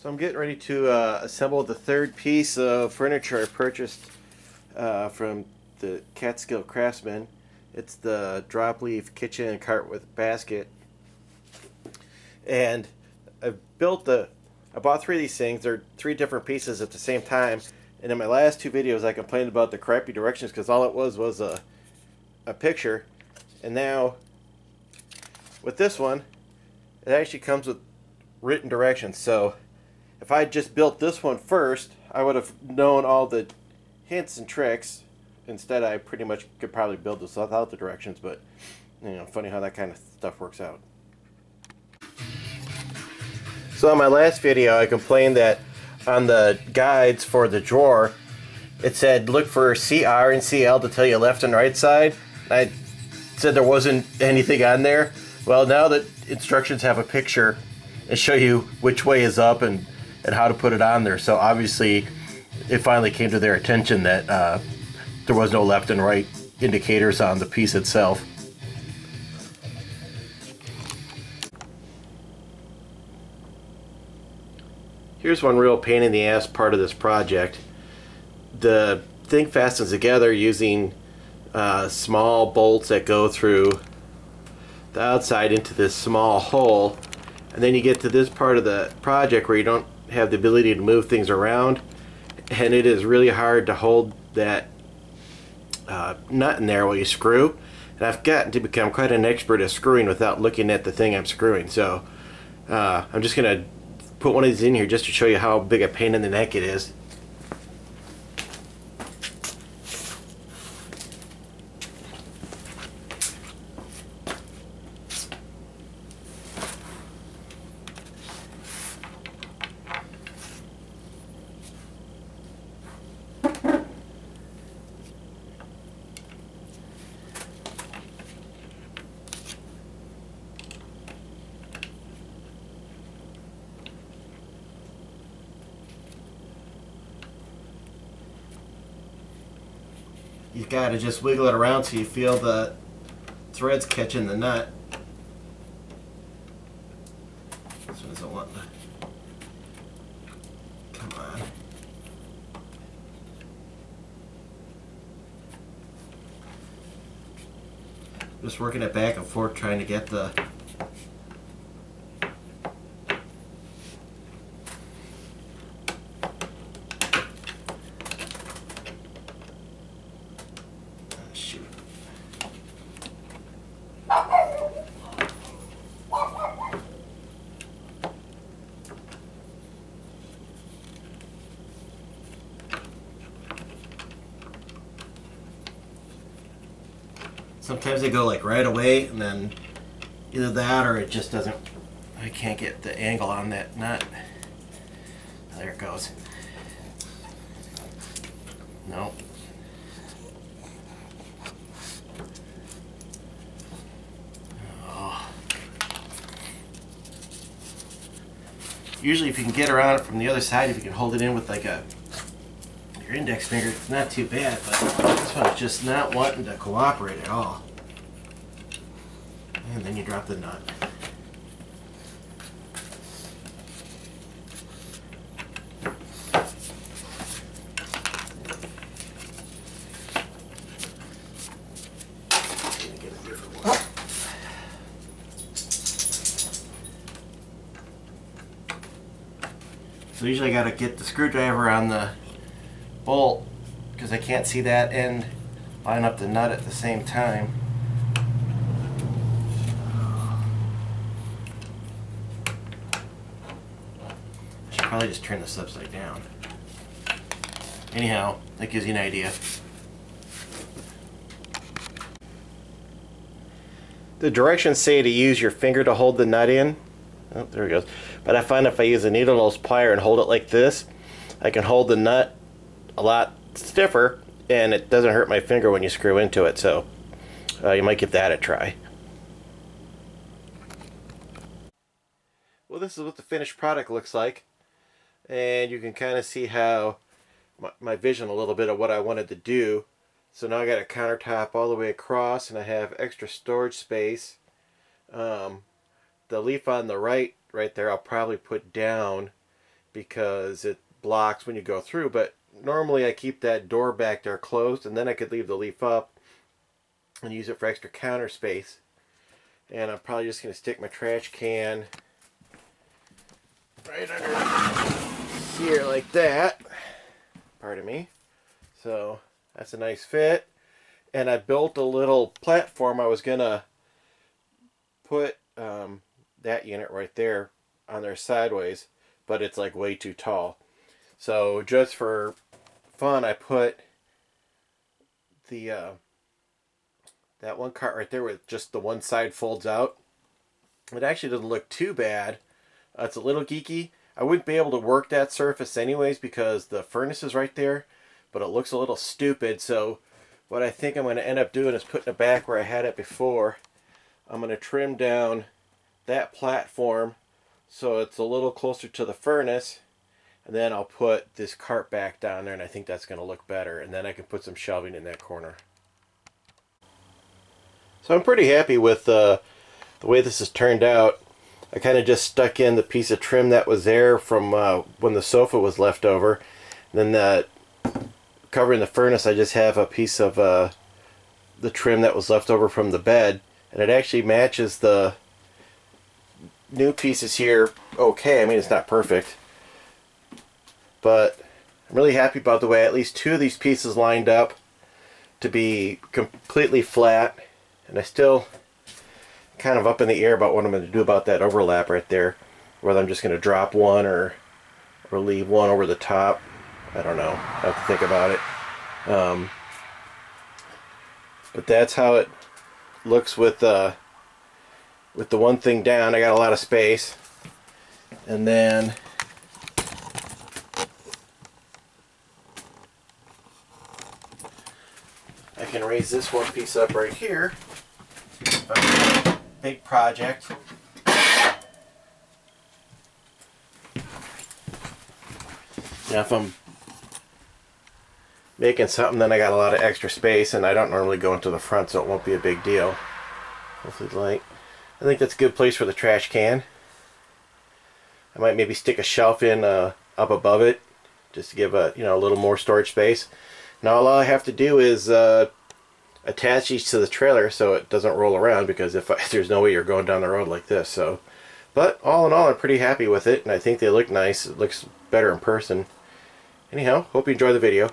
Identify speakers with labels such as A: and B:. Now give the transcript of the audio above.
A: So I'm getting ready to assemble the third piece of furniture I purchased from the Catskill Craftsmen. It's the drop leaf kitchen cart with basket. And I bought three of these things. They're three different pieces at the same time. And in my last two videos I complained about the crappy directions because all it was a picture. And now with this one, it actually comes with written directions. So if I had just built this one first, I would have known all the hints and tricks. Instead, I pretty much could probably build this without the directions, but you know, funny how that kind of stuff works out. So in my last video, I complained that on the guides for the drawer, it said look for CR and CL to tell you left and right side. I said there wasn't anything on there. Well, now that instructions have a picture and show you which way is up and how to put it on there. So obviously it finally came to their attention that there was no left and right indicators on the piece itself. Here's one real pain in the ass part of this project. The thing fastens together using small bolts that go through the outside into this small hole, and then you get to this part of the project where you don't have the ability to move things around, and it is really hard to hold that nut in there while you screw. And I've gotten to become quite an expert at screwing without looking at the thing I'm screwing. So I'm just gonna put one of these in here just to show you how big a pain in the neck it is. You've got to just wiggle it around so you feel the threads catching the nut. This one doesn't want to come on. Just working it back and forth trying to get the sometimes they go like right away, and then either that or it just doesn't, I can't get the angle on that nut. There it goes. No. Oh. Usually if you can get around it from the other side, if you can hold it in with like your index finger, it's not too bad, but this one's just not wanting to cooperate at all. And then you drop the nut. Get a different one. So usually I gotta get the screwdriver on the bolt because I can't see that end line up the nut at the same time. I should probably just turn this upside down. Anyhow, that gives you an idea. The directions say to use your finger to hold the nut in. Oh, there it goes. But I find if I use a needle nose plier and hold it like this, I can hold the nut a lot stiffer and it doesn't hurt my finger when you screw into it. So you might give that a try. Well, this is what the finished product looks like, and you can kind of see how my vision a little bit of what I wanted to do. So now I got a countertop all the way across, and I have extra storage space. The leaf on the right there I'll probably put down because it blocks when you go through. But normally I keep that door back there closed, and then I could leave the leaf up and use it for extra counter space. And I'm probably just going to stick my trash can right under here like that. Pardon me. So that's a nice fit. And I built a little platform. I was going to put that unit right there on there sideways, but it's like way too tall. So just for fun, I put the that one cart right there with just the one side folds out. It actually doesn't look too bad. It's a little geeky. I wouldn't be able to work that surface anyways because the furnace is right there, but it looks a little stupid. So what I think I'm going to end up doing is putting it back where I had it before. I'm going to trim down that platform so it's a little closer to the furnace, and then I'll put this cart back down there, and I think that's going to look better, and then I can put some shelving in that corner. So I'm pretty happy with the way this has turned out. I kind of just stuck in the piece of trim that was there from when the sofa was left over. And then covering the furnace, I just have a piece of the trim that was left over from the bed, and it actually matches the new pieces here okay. I mean, it's not perfect, but I'm really happy about the way at least two of these pieces lined up to be completely flat. And I still kind of up in the air about what I'm going to do about that overlap right there. Whether I'm just going to drop one or leave one over the top. I don't know. I have to think about it. But that's how it looks with the one thing down. I got a lot of space. And then I can raise this one piece up right here. Big project. Now if I'm making something, then I got a lot of extra space, and I don't normally go into the front, so it won't be a big deal. Hopefully light. I think that's a good place for the trash can. I might maybe stick a shelf in up above it, just to give a little more storage space. Now all I have to do is attach these to the trailer so it doesn't roll around, because if there's no way you're going down the road like this. So, but all in all, I'm pretty happy with it, and I think they look nice. It looks better in person. Anyhow, hope you enjoy the video.